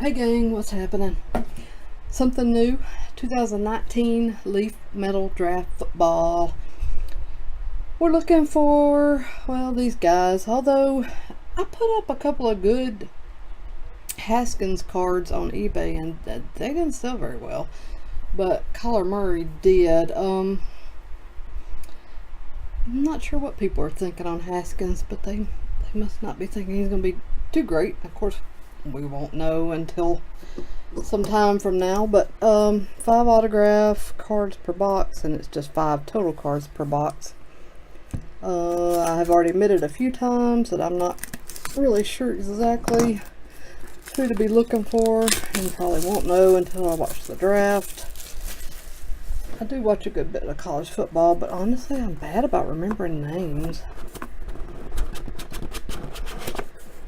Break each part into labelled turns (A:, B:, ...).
A: Hey gang, what's happening? Something new. 2019 Leaf Metal Draft Football. We're looking for, well, these guys. Although I put up a couple of good Haskins cards on eBay and they didn't sell very well. But Kyler Murray did. I'm not sure what people are thinking on Haskins, but they must not be thinking he's going to be too great. Of course, we won't know until some time from now, but 5 autograph cards per box, and it's just 5 total cards per box. I have already admitted a few times that I'm not really sure exactly who to be looking for, and probably won't know until I watch the draft. I do watch a good bit of college football, but honestly I'm bad about remembering names.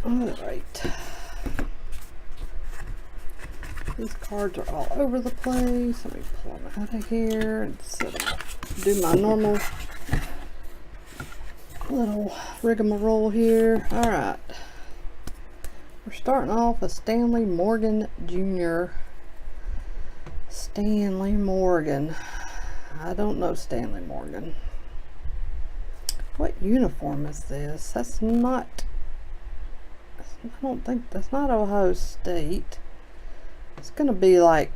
A: Alright. These cards are all over the place. Let me pull them out of here and do my normal little rigmarole here. Alright. We're starting off with Stanley Morgan Jr. Stanley Morgan. I don't know Stanley Morgan. What uniform is this? That's not... I don't think... That's not Ohio State. It's gonna be like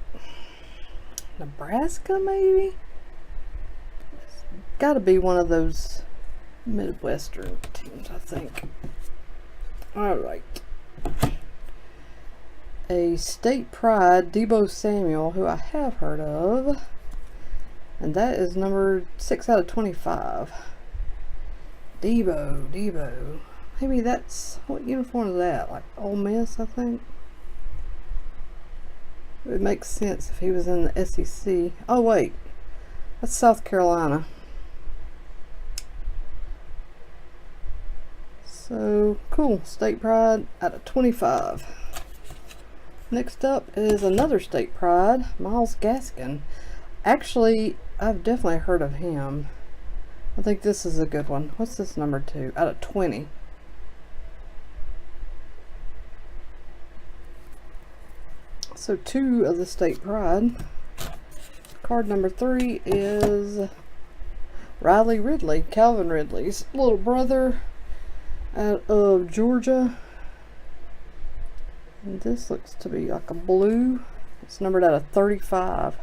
A: Nebraska, maybe? It's gotta be one of those Midwestern teams, I think. Alright. A State Pride, Deebo Samuel, who I have heard of. And that is number 6 out of 25. Deebo. Maybe that's... What uniform is that? Like Ole Miss, I think? It would make sense if he was in the SEC. Oh wait, that's South Carolina. So cool, State Pride out of 25. Next up is another State Pride, Myles Gaskin. Actually, I've definitely heard of him. I think this is a good one. What's this number 2 out of 20? So 2 of the State Pride. Card number 3 is Riley Ridley, Calvin Ridley's little brother out of Georgia. And this looks to be like a blue. It's numbered out of 35.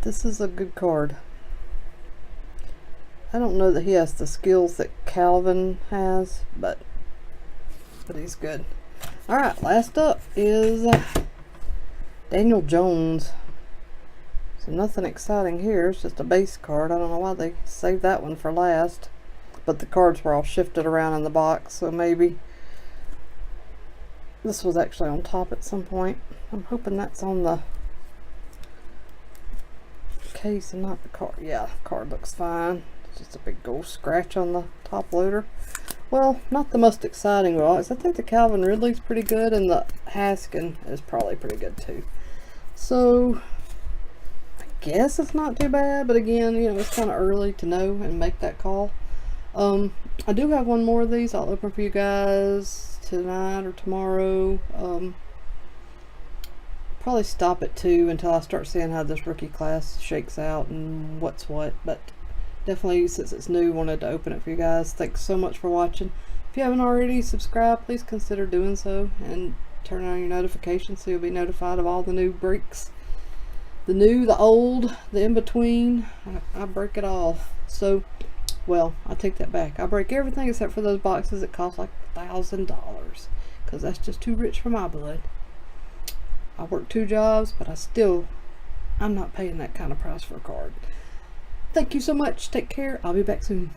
A: This is a good card. I don't know that he has the skills that Calvin has, but he's good. Alright, last up is Daniel Jones. So nothing exciting here. It's just a base card. I don't know why they saved that one for last. But the cards were all shifted around in the box, so maybe this was actually on top at some point. I'm hoping that's on the case and not the card. Yeah, the card looks fine. It's just a big gold scratch on the top loader. Well, not the most exciting box. I think the Calvin Ridley's pretty good, and the Haskin is probably pretty good too. So, I guess it's not too bad, but again, you know, it's kind of early to know and make that call. I do have one more of these I'll open for you guys tonight or tomorrow. Probably stop at 2 until I start seeing how this rookie class shakes out and what's what, but definitely, since it's new, wanted to open it for you guys. Thanks so much for watching. If you haven't already subscribed, please consider doing so and turn on your notifications so you'll be notified of all the new breaks. The new, the old, the in-between. I break it all. So, well, I take that back. I break everything except for those boxes that cost like $1,000 because that's just too rich for my blood. I work 2 jobs, but I'm not paying that kind of price for a card. Thank you so much. Take care. I'll be back soon.